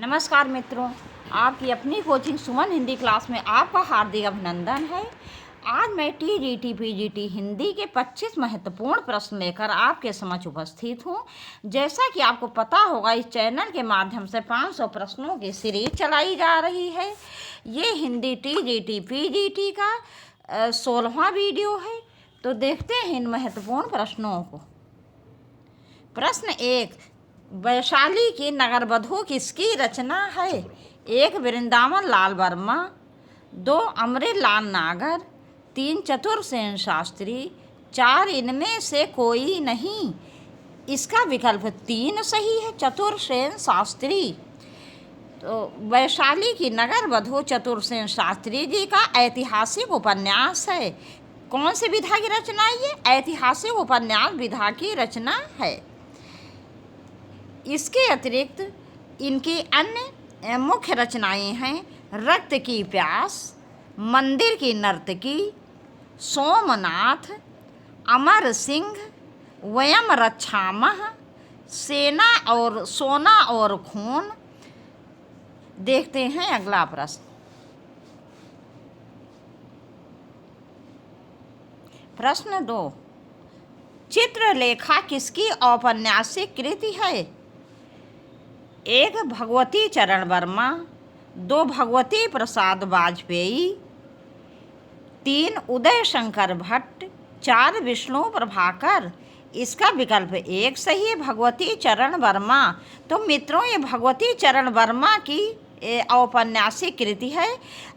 नमस्कार मित्रों, आपकी अपनी कोचिंग सुमन हिंदी क्लास में आपका हार्दिक अभिनंदन है। आज मैं टीजीटी पीजीटी हिंदी के 25 महत्वपूर्ण प्रश्न लेकर आपके समक्ष उपस्थित हूँ। जैसा कि आपको पता होगा, इस चैनल के माध्यम से 500 प्रश्नों की सीरीज चलाई जा रही है। ये हिंदी टीजीटी पीजीटी का 16वां वीडियो है। तो देखते हैं इन महत्वपूर्ण प्रश्नों को। प्रश्न 1, वैशाली की नगरवधू किसकी रचना है? 1 वृंदावन लाल वर्मा, 2 अमृतलाल नागर, 3 चतुरसेन शास्त्री, 4 इनमें से कोई नहीं। इसका विकल्प 3 सही है, चतुरसेन शास्त्री। तो वैशाली की नगरवधू चतुरसेन शास्त्री जी का ऐतिहासिक उपन्यास है। कौन सी विधा की रचना है ये? ऐतिहासिक उपन्यास विधा की रचना है। इसके अतिरिक्त इनकी अन्य मुख्य रचनाएं हैं रक्त की प्यास, मंदिर की नर्तकी, सोमनाथ, अमर सिंह, वयम रक्षामः, सेना और सोना और खून। देखते हैं अगला प्रश्न। प्रश्न 2, चित्रलेखा किसकी औपन्यासिक कृति है? 1 भगवती चरण वर्मा, 2 भगवती प्रसाद वाजपेयी, 3 उदय शंकर भट्ट, 4 विष्णु प्रभाकर। इसका विकल्प 1 सही है, भगवती चरण वर्मा। तो मित्रों, ये भगवती चरण वर्मा की औपन्यासिक कृति है।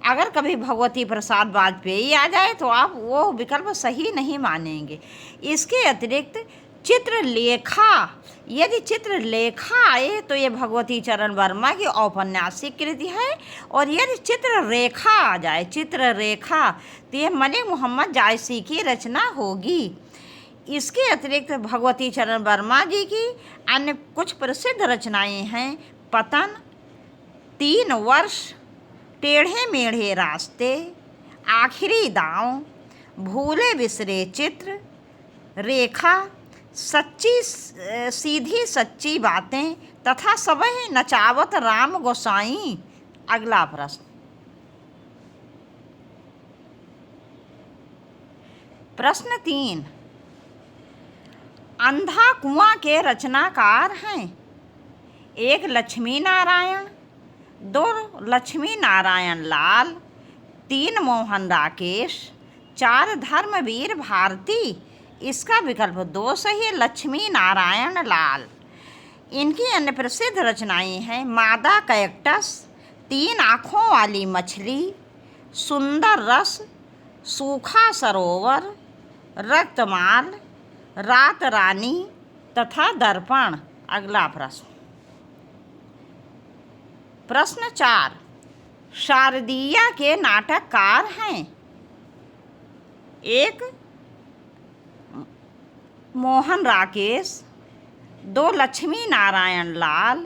अगर कभी भगवती प्रसाद वाजपेयी आ जाए तो आप वो विकल्प सही नहीं मानेंगे। इसके अतिरिक्त चित्रलेखा, यदि चित्रलेखा आए तो ये भगवती चरण वर्मा की औपन्यासिक कृति है। और यदि चित्ररेखा आ जाए, चित्ररेखा, तो ये मलिक मोहम्मद जायसी की रचना होगी। इसके अतिरिक्त भगवती चरण वर्मा जी की अन्य कुछ प्रसिद्ध रचनाएं हैं पतन, 3 वर्ष, टेढ़े मेढ़े रास्ते, आखिरी दांव, भूले बिसरे चित्र, रेखा, सच्ची सीधी सच्ची बातें तथा सबह नचावत राम गोसाई। अगला प्रश्न। प्रश्न 3, अंधा कुआं के रचनाकार हैं? 1 लक्ष्मी नारायण, 2 लक्ष्मी नारायण लाल, 3 मोहन राकेश, 4 धर्मवीर भारती। इसका विकल्प 2 सही है, लक्ष्मी नारायण लाल। इनकी अन्य प्रसिद्ध रचनाएं हैं मादा कैक्टस, 3 आँखों वाली मछली, सुंदर रस, सूखा सरोवर, रक्तमाल, रात रानी तथा दर्पण। अगला प्रश्न। प्रश्न 4, शारदीया के नाटककार हैं? 1 मोहन राकेश, 2 लक्ष्मी नारायण लाल,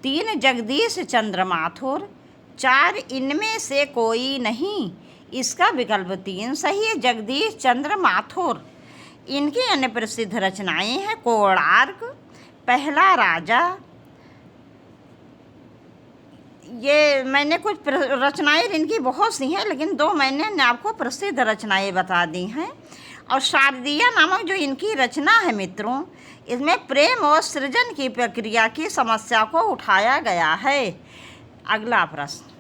3 जगदीश चंद्र माथुर, 4 इनमें से कोई नहीं। इसका विकल्प 3 सही है, जगदीश चंद्र माथुर। इनकी अन्य प्रसिद्ध रचनाएं हैं कोणार्क, पहला राजा। ये मैंने कुछ रचनाएं इनकी बहुत सी हैं, लेकिन 2 मैंने आपको प्रसिद्ध रचनाएं बता दी हैं। और शारदीया नामक जो इनकी रचना है मित्रों, इसमें प्रेम और सृजन की प्रक्रिया की समस्या को उठाया गया है। अगला प्रश्न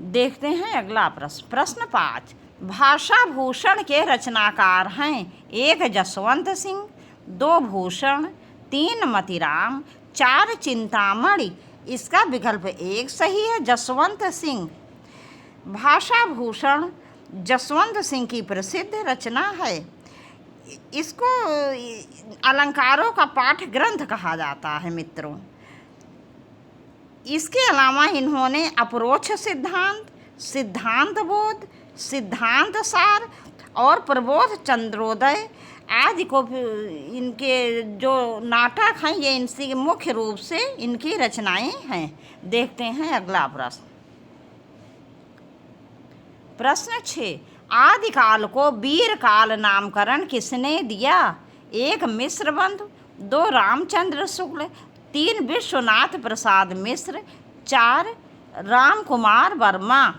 देखते हैं। अगला प्रश्न। प्रश्न 5, भाषा भूषण के रचनाकार हैं? 1 जसवंत सिंह, 2 भूषण, 3 मतिराम, 4 चिंतामणि। इसका विकल्प 1 सही है, जसवंत सिंह। भाषा भूषण जसवंत सिंह की प्रसिद्ध रचना है। इसको अलंकारों का पाठ ग्रंथ कहा जाता है मित्रों। इसके अलावा इन्होंने अपरोक्ष सिद्धांत, सिद्धांत बोध, सिद्धांत सार और प्रबोध चंद्रोदय आदि को, इनके जो नाटक हैं ये इनसे मुख्य रूप से इनकी रचनाएं हैं। देखते हैं अगला प्रश्न। प्रश्न 6, आदिकाल को वीर काल नामकरण किसने दिया? 1 मिश्रबंधु, 2 रामचंद्र शुक्ल, 3 विश्वनाथ प्रसाद मिश्र, 4 राम कुमार वर्मा।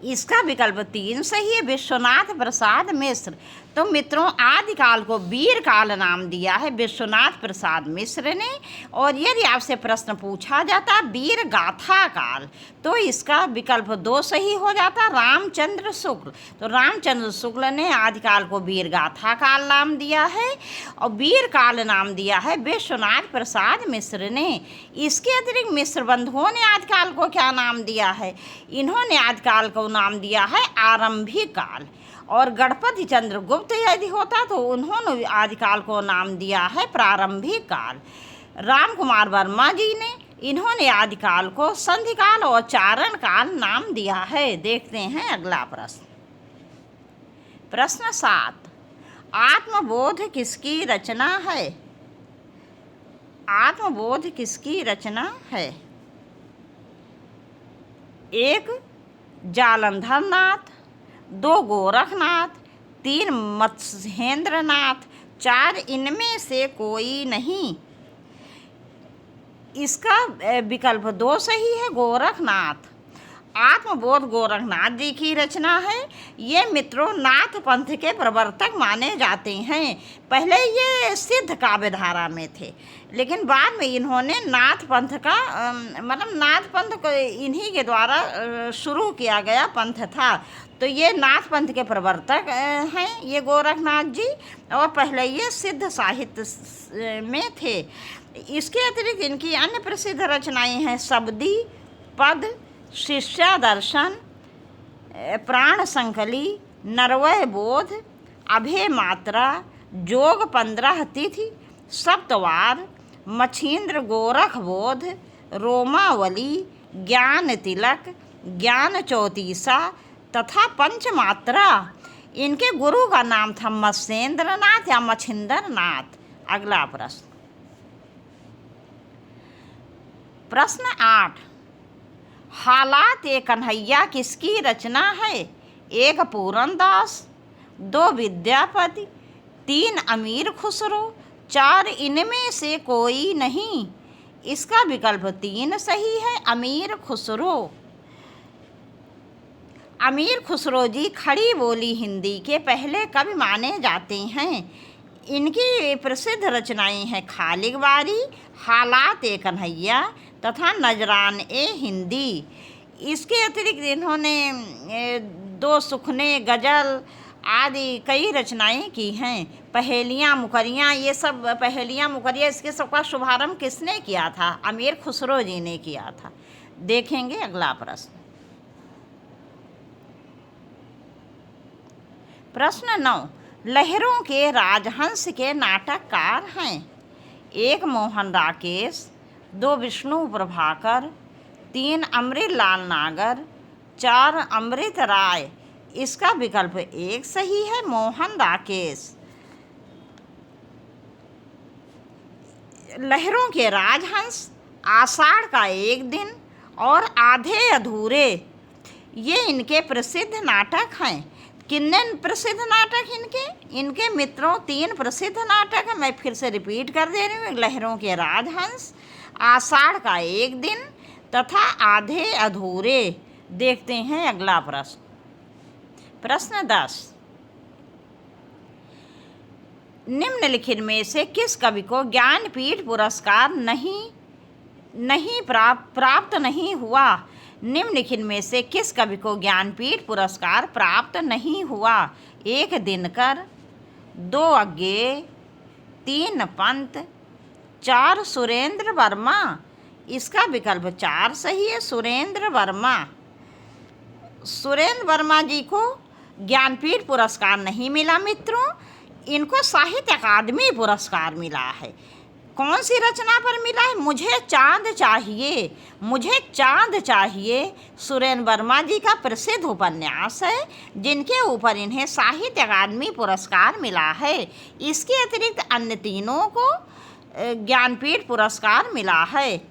इसका विकल्प 3 सही है, विश्वनाथ प्रसाद मिश्र। तो मित्रों, आदिकाल को वीर काल नाम दिया है विश्वनाथ प्रसाद मिश्र ने। और यदि आपसे प्रश्न पूछा जाता वीर गाथा काल, तो इसका विकल्प 2 सही हो जाता, रामचंद्र शुक्ल। तो रामचंद्र शुक्ल ने आदिकाल को वीर गाथा काल नाम दिया है और वीर काल नाम दिया है विश्वनाथ प्रसाद मिश्र ने। इसके अतिरिक्त मिश्र बंधुओं ने आदिकाल को क्या नाम दिया है? इन्होंने आदिकाल को नाम दिया है आरंभिक काल। और गणपति चंद्र गुप्त यदि होता तो उन्होंने आदिकाल को नाम दिया है प्रारंभिक काल। राम कुमार वर्मा जी ने, इन्होंने आदिकाल को संधि काल और चारण काल नाम दिया है। देखते हैं अगला प्रश्न। प्रश्न 7, आत्मबोध किसकी रचना है? आत्मबोध किसकी रचना है? 1 जालंधर नाथ, 2 गोरखनाथ, 3 मत्स्येंद्रनाथ, 4 इनमें से कोई नहीं। इसका विकल्प 2 सही है, गोरखनाथ। आत्मबोध गोरखनाथ जी की रचना है। ये मित्रों नाथ पंथ के प्रवर्तक माने जाते हैं। पहले ये सिद्ध काव्य धारा में थे, लेकिन बाद में इन्होंने नाथ पंथ का मतलब नाथ पंथ को इन्हीं के द्वारा शुरू किया गया पंथ था। तो ये नाथ पंथ के प्रवर्तक हैं ये गोरखनाथ जी, और पहले ये सिद्ध साहित्य में थे। इसके अतिरिक्त इनकी अन्य प्रसिद्ध रचनाएं हैं शबदी, पद, शिष्यादर्शन, प्राण संकली, नरवय बोध, अभय मात्रा, जोग 15 तिथि, सप्तवार, मछींद्र गोरख बोध, रोमावली, ज्ञान तिलक, ज्ञान चौतीसा तथा पंचमात्रा। इनके गुरु का नाम था मत्स्येंद्रनाथ या मछिंद्रनाथ। अगला प्रश्न। प्रश्न 8, हालात ए कन्हैया किसकी रचना है? 1 पूरनदास, 2 विद्यापति, 3 अमीर खुसरो, 4 इनमें से कोई नहीं। इसका विकल्प 3 सही है, अमीर खुसरो। अमीर खुसरो जी खड़ी बोली हिंदी के पहले कवि माने जाते हैं। इनकी प्रसिद्ध रचनाएं हैं खालिक बारी, हालात ए कन्हैया तथा नजरान ए हिंदी। इसके अतिरिक्त इन्होंने 2 सुखने, गज़ल आदि कई रचनाएं की हैं। पहेलियाँ मुकरियाँ, ये सब पहेलियाँ मुकरियाँ, इसके सबका शुभारंभ किसने किया था? अमीर खुसरो जी ने किया था। देखेंगे अगला प्रश्न। प्रश्न 9, लहरों के राजहंस के नाटककार हैं? 1 मोहन राकेश, 2 विष्णु प्रभाकर, 3 अमृतलाल नागर, 4 अमृत राय। इसका विकल्प 1 सही है, मोहन राकेश। लहरों के राजहंस, आषाढ़ का एक दिन और आधे अधूरे, ये इनके प्रसिद्ध नाटक हैं। कितने प्रसिद्ध नाटक इनके मित्रों 3 प्रसिद्ध नाटक हैं। मैं फिर से रिपीट कर दे रही हूँ। लहरों के राजहंस, आषाढ़ का एक दिन तथा आधे अधूरे। देखते हैं अगला प्रश्न। प्रश्न 10, निम्नलिखित में से किस कवि को ज्ञानपीठ पुरस्कार नहीं प्राप्त नहीं हुआ? निम्नलिखित में से किस कवि को ज्ञानपीठ पुरस्कार प्राप्त नहीं हुआ? 1 दिनकर, 2 अज्ञेय, 3 पंत, 4 सुरेंद्र वर्मा। इसका विकल्प 4 सही है, सुरेंद्र वर्मा। सुरेंद्र वर्मा जी को ज्ञानपीठ पुरस्कार नहीं मिला मित्रों, इनको साहित्य अकादमी पुरस्कार मिला है। कौन सी रचना पर मिला है? मुझे चांद चाहिए, मुझे चांद चाहिए सुरेंद्र वर्मा जी का प्रसिद्ध उपन्यास है, जिनके ऊपर इन्हें साहित्य अकादमी पुरस्कार मिला है। इसके अतिरिक्त अन्य तीनों को ज्ञानपीठ पुरस्कार मिला है।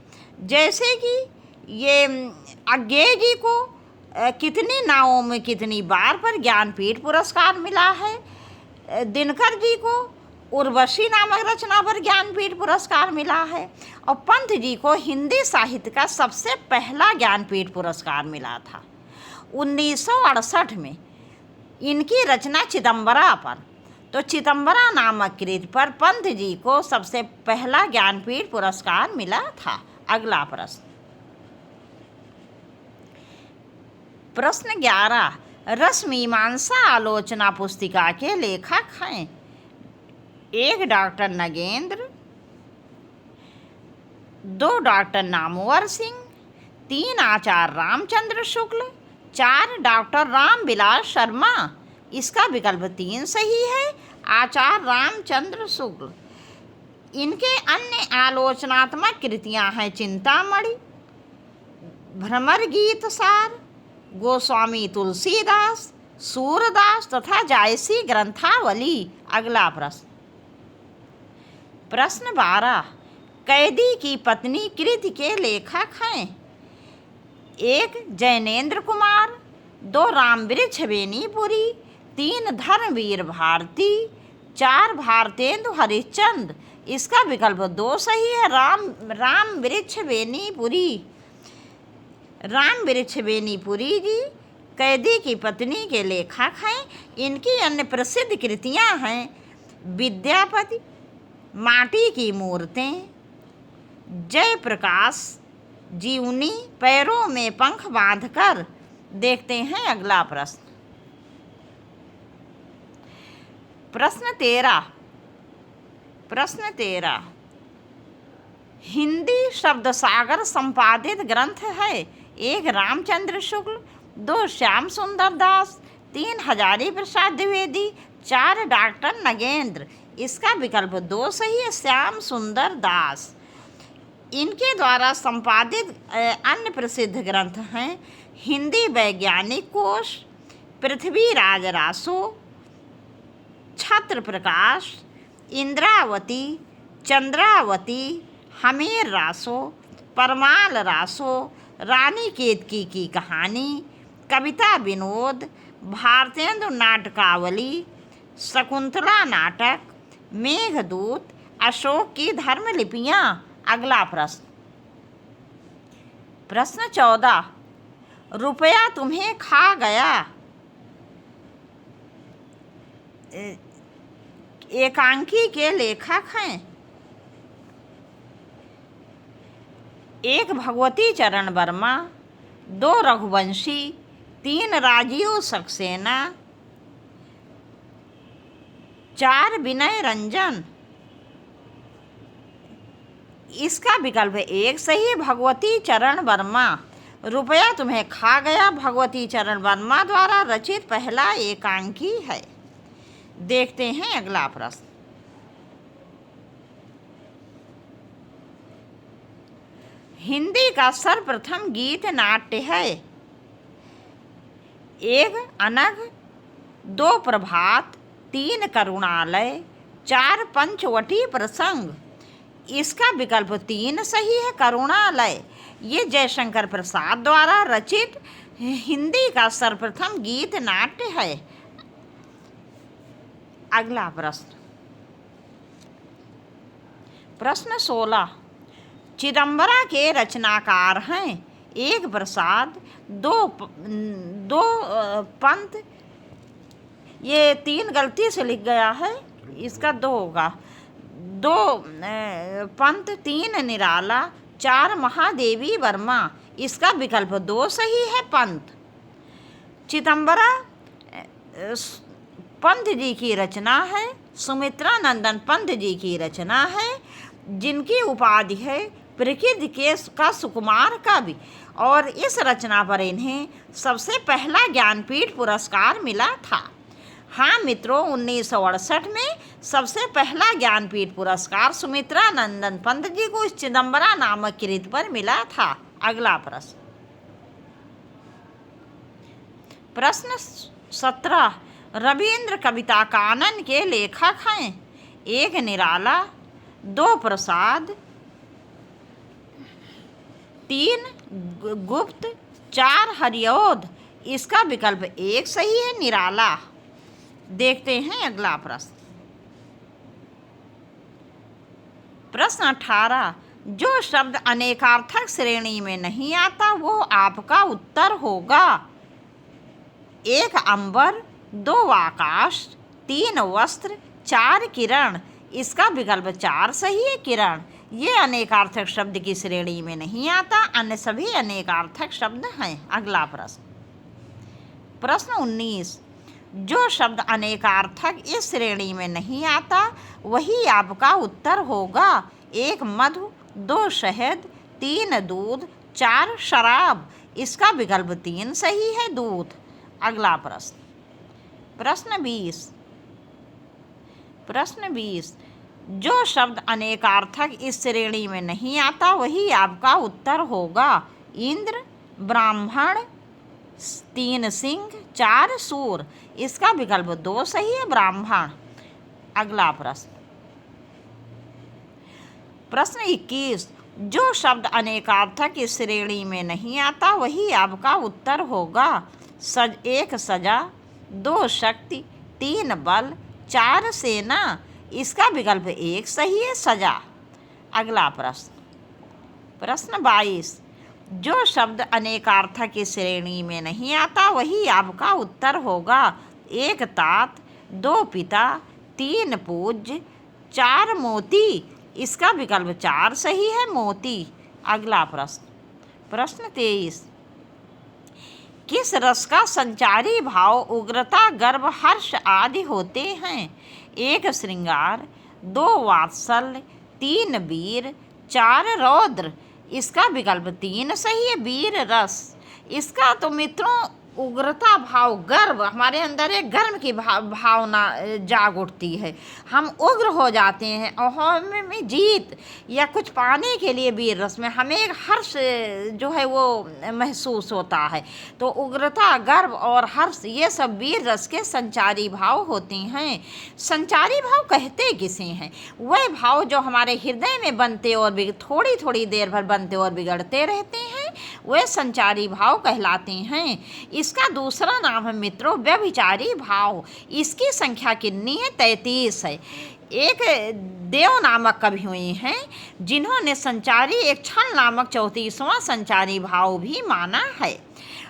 जैसे कि ये अज्ञेय जी को कितनी नावों में कितनी बार पर ज्ञानपीठ पुरस्कार मिला है। दिनकर जी को उर्वशी नामक रचना पर ज्ञानपीठ पुरस्कार मिला है। और पंत जी को हिंदी साहित्य का सबसे पहला ज्ञानपीठ पुरस्कार मिला था 1968 में इनकी रचना चिदंबरा पर। तो चिदंबरा नामक कृति पर पंत जी को सबसे पहला ज्ञानपीठ पुरस्कार मिला था। अगला प्रश्न, प्रश्न 11, रसमीमांसा आलोचना पुस्तिका के लेखक हैं? 1 डॉक्टर नगेंद्र, 2 डॉक्टर नामवर सिंह, 3 आचार्य रामचंद्र शुक्ल, 4 डॉक्टर रामविलास शर्मा। इसका विकल्प 3 सही है, आचार्य रामचंद्र शुक्ल। इनके अन्य आलोचनात्मक कृतियां हैं चिंतामणि, भ्रमर गीत सार, गोस्वामी तुलसीदास, सूरदास तथा जायसी ग्रंथावली। अगला प्रश्न, प्रश्न 12, कैदी की पत्नी कृति के लेखक हैं? 1 जैनेन्द्र कुमार, 2 रामवृक्ष बेनीपुरी, 3 धर्मवीर भारती, 4 भारतेंदु हरिश्चंद्र। इसका विकल्प 2 सही है, रामवृक्ष बेनीपुरी। रामवृक्ष बेनीपुरी जी कैदी की पत्नी के लेखक हैं। इनकी अन्य प्रसिद्ध कृतियां हैं विद्यापति, माटी की मूर्तें, जयप्रकाश, जीवनी, पैरों में पंख बांधकर। देखते हैं अगला प्रश्न, प्रश्न 13, हिंदी शब्द सागर संपादित ग्रंथ है? 1 रामचंद्र शुक्ल, 2 श्याम सुंदर दास, 3 हजारी प्रसाद द्विवेदी, 4 डॉक्टर नगेंद्र। इसका विकल्प 2 सही है, श्याम सुंदर दास। इनके द्वारा संपादित अन्य प्रसिद्ध ग्रंथ हैं हिंदी वैज्ञानिक कोश, पृथ्वीराज रासो, छत्र प्रकाश, इंद्रावती, चंद्रावती, हमीर रासो, परमाल रासो, रानी केतकी की कहानी, कविता विनोद, भारतेंदु नाटकावली, शकुंतला नाटक, मेघदूत, अशोक की धर्मलिपियाँ। अगला प्रश्न, प्रश्न 14, रुपया तुम्हें खा गया एकांकी के लेखक हैं? 1 भगवती चरण वर्मा, 2 रघुवंशी, 3 राजीव सक्सेना, 4 विनय रंजन। इसका विकल्प 1 सही, भगवती चरण वर्मा। रुपया तुम्हें खा गया भगवती चरण वर्मा द्वारा रचित पहला एकांकी है। देखते हैं अगला प्रश्न, हिंदी का सर्वप्रथम गीत नाट्य है? 1 अनघ, 2 प्रभात, 3 करुणालय, 4 पंचवटी प्रसंग। इसका विकल्प 3 सही है, करुणालय। ये जयशंकर प्रसाद द्वारा रचित हिंदी का सर्वप्रथम गीत नाट्य है। अगला प्रश्न, प्रश्न 16, चिदंबरा के रचनाकार हैं? 1 प्रसाद, 2 पंत, ये 3 गलती से लिख गया है, इसका 2 होगा, 2 पंत, 3 निराला, 4 महादेवी वर्मा। इसका विकल्प 2 सही है, पंत। चिदंबरा पंत जी की रचना है, सुमित्रा नंदन पंत जी की रचना है, जिनकी उपाधि है प्रकृति के का सुकुमार कवि। और इस रचना पर इन्हें सबसे पहला ज्ञानपीठ पुरस्कार मिला था। हाँ मित्रों, 1968 में सबसे पहला ज्ञानपीठ पुरस्कार सुमित्रा नंदन पंत जी को इस चिदंबरा नामक कृति पर मिला था। अगला प्रश्न, प्रश्न 17, रविंद्र कविता कानन के लेखक हैं? 1 निराला, 2 प्रसाद, 3 गुप्त, 4 हरिऔध। इसका विकल्प 1 सही है, निराला। देखते हैं अगला प्रश्न, प्रश्न 18, जो शब्द अनेकार्थक श्रेणी में नहीं आता वो आपका उत्तर होगा। 1 अंबर, 2 आकाश, 3 वस्त्र, 4 किरण। इसका विकल्प 4 सही है, किरण। ये अनेकार्थक शब्द की श्रेणी में नहीं आता, अन्य सभी अनेकार्थक शब्द हैं। अगला प्रश्न, प्रश्न 19, जो शब्द अनेकार्थक इस श्रेणी में नहीं आता वही आपका उत्तर होगा। 1 मधु, 2 शहद, 3 दूध, 4 शराब। इसका विकल्प 3 सही है, दूध। अगला प्रश्न, प्रश्न 20, जो शब्द अनेकार्थक इस श्रेणी में नहीं आता वही आपका उत्तर होगा। इंद्र, ब्राह्मण, 3 सिंह, 4 सूर। इसका विकल्प 2 सही है, ब्राह्मण। अगला प्रश्न, प्रश्न 21, जो शब्द अनेकार्थक इस श्रेणी में नहीं आता वही आपका उत्तर होगा। 1 सजा, 2 शक्ति, 3 बल, 4 सेना। इसका विकल्प 1 सही है, सजा। अगला प्रश्न, प्रश्न 22, जो शब्द अनेकार्थक की श्रेणी में नहीं आता वही आपका उत्तर होगा। 1 तात, 2 पिता, 3 पूज्य, 4 मोती। इसका विकल्प 4 सही है, मोती। अगला प्रश्न, प्रश्न 23, किस रस का संचारी भाव उग्रता, गर्व, हर्ष आदि होते हैं। 1 श्रृंगार, 2 वात्सल्य, 3 वीर, 4 रौद्र। इसका विकल्प 3 सही है, वीर रस। इसका तो मित्रों उग्रता भाव, गर्व, हमारे अंदर एक गर्व की भावना जाग उठती है। हम उग्र हो जाते हैं और हमें जीत या कुछ पाने के लिए वीर रस में हमें एक हर्ष जो है वो महसूस होता है। तो उग्रता, गर्व और हर्ष ये सब वीर रस के संचारी भाव होते हैं। संचारी भाव कहते किसे हैं? वह भाव जो हमारे हृदय में बनते और थोड़ी थोड़ी देर भर बनते और बिगड़ते रहते हैं, वे संचारी भाव कहलाते हैं। इसका दूसरा नाम है मित्रों व्यभिचारी भाव। इसकी संख्या कितनी है? 33 है। एक देव नामक कवि हुए हैं जिन्होंने संचारी एक क्षण नामक 34वां संचारी भाव भी माना है।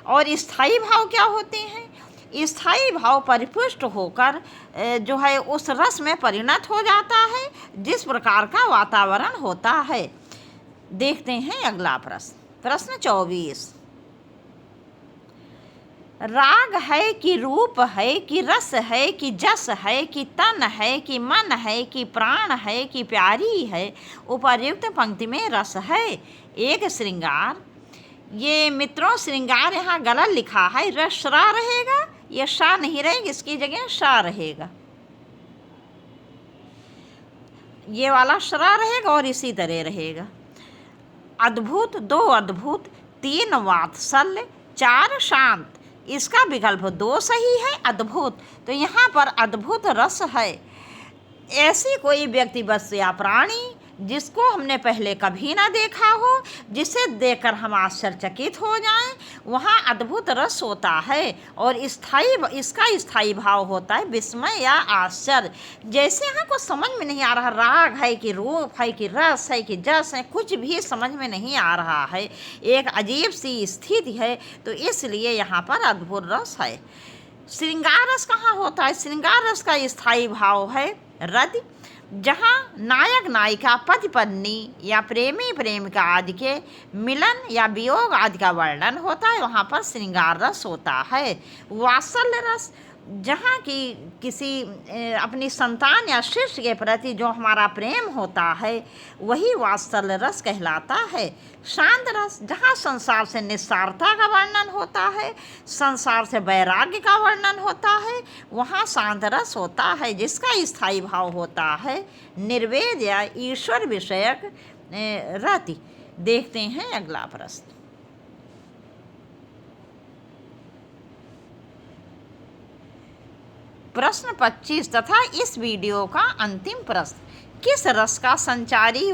और स्थायी भाव क्या होते हैं? स्थायी भाव परिपुष्ट होकर जो है उस रस में परिणत हो जाता है जिस प्रकार का वातावरण होता है। देखते हैं अगला प्रश्न, प्रश्न 24, राग है कि रूप है कि रस है कि जस है कि तन है कि मन है कि प्राण है कि प्यारी है, उपर्युक्त पंक्ति में रस है। 1 श्रृंगार, ये मित्रों श्रृंगार यहाँ गलत लिखा है, रश्रा रहेगा, ये शा नहीं रहेगी, इसकी जगह शा रहेगा। ये वाला श्रा रहेगा और इसी तरह रहेगा। अद्भुत, 2 अद्भुत, 3 वात्सल्य, 4 शांत। इसका विकल्प 2 सही है, अद्भुत। तो यहाँ पर अद्भुत रस है। ऐसी कोई व्यक्ति वस्तु या प्राणी जिसको हमने पहले कभी ना देखा हो, जिसे देखकर हम आश्चर्यचकित हो जाएं, वहाँ अद्भुत रस होता है। और इसका स्थायी भाव होता है विस्मय या आश्चर्य। जैसे यहाँ को समझ में नहीं आ रहा, राग है कि रूप है कि रस है कि जस है, कुछ भी समझ में नहीं आ रहा है, एक अजीब सी स्थिति है, तो इसलिए यहाँ पर अद्भुत रस है। श्रृंगार रस कहाँ होता है? श्रृंगार रस का स्थायी भाव है रति, जहाँ नायक नायिका, पति पत्नी या प्रेमी प्रेमिका आदि के मिलन या वियोग आदि का वर्णन होता है, वहाँ पर श्रृंगार रस होता है। वात्सल्य रस, जहाँ की किसी अपनी संतान या शिष्य के प्रति जो हमारा प्रेम होता है वही वात्सल्य रस कहलाता है। शांत रस, जहाँ संसार से निस्सारता का वर्णन होता है, संसार से वैराग्य का वर्णन होता है, वहाँ शांत रस होता है, जिसका स्थायी भाव होता है निर्वेद या ईश्वर विषयक रति। देखते हैं अगला प्रश्न, प्रश्न 25 तथा इस वीडियो का अंतिम प्रश्न, किस रस का संचारी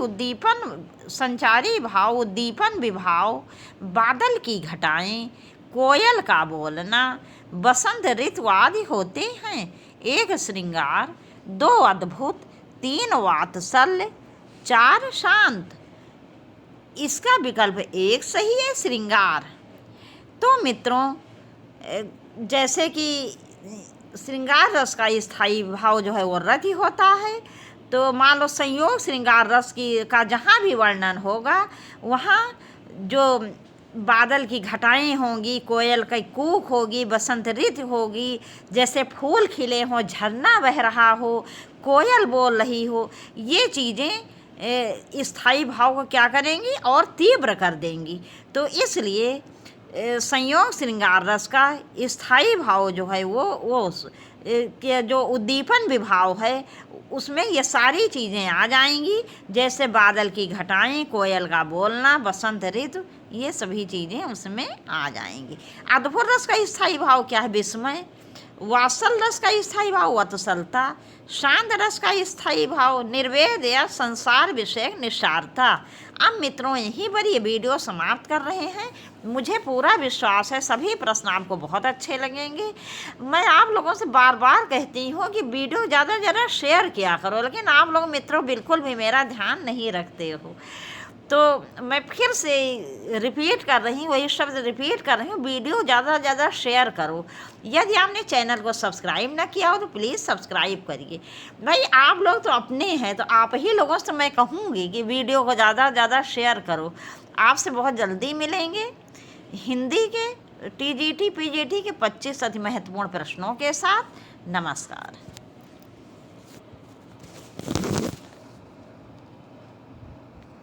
भाव उद्दीपन विभाव, बादल की घटाएं, कोयल का बोलना, बसंत ऋतु आदि होते हैं? 1 श्रृंगार, 2 अद्भुत, 3 वात्सल्य, 4 शांत। इसका विकल्प 1 सही है, श्रृंगार। तो मित्रों, जैसे कि श्रृंगार रस का स्थायी भाव जो है वो रति होता है, तो मान लो संयोग श्रृंगार रस का जहाँ भी वर्णन होगा वहाँ जो बादल की घटाएं होंगी, कोयल की कूक होगी, बसंत ऋतु होगी, जैसे फूल खिले हों, झरना बह रहा हो, कोयल बोल रही हो, ये चीज़ें स्थायी भाव को क्या करेंगी और तीव्र कर देंगी। तो इसलिए संयोग श्रृंगार रस का स्थायी भाव जो है वो के जो उद्दीपन विभाव है उसमें ये सारी चीज़ें आ जाएंगी, जैसे बादल की घटाएं, कोयल का बोलना, बसंत ऋतु, ये सभी चीज़ें उसमें आ जाएंगी। अद्भुत रस का स्थायी भाव क्या है? विस्मय। वात्सल रस का स्थायी भाव वत्सलता। शांत रस का स्थायी भाव निर्वेद या संसार विषय निस्सारता। अब मित्रों, यहीं पर ये वीडियो समाप्त कर रहे हैं। मुझे पूरा विश्वास है सभी प्रश्न आपको बहुत अच्छे लगेंगे। मैं आप लोगों से बार बार कहती हूँ कि वीडियो ज़्यादा से ज़्यादा शेयर किया करो, लेकिन आप लोग मित्रों बिल्कुल भी मेरा ध्यान नहीं रखते हो। तो मैं फिर से रिपीट कर रही हूँ, वही शब्द रिपीट कर रही हूँ, वीडियो ज़्यादा से ज़्यादा शेयर करो। यदि आपने चैनल को सब्सक्राइब ना किया हो तो प्लीज़ सब्सक्राइब करिए। भाई आप लोग तो अपने हैं, तो आप ही लोगों से मैं कहूँगी कि वीडियो को ज़्यादा से ज़्यादा शेयर करो। आपसे बहुत जल्दी मिलेंगे हिंदी के TGT PGT के 25 अति महत्वपूर्ण प्रश्नों के साथ। नमस्कार।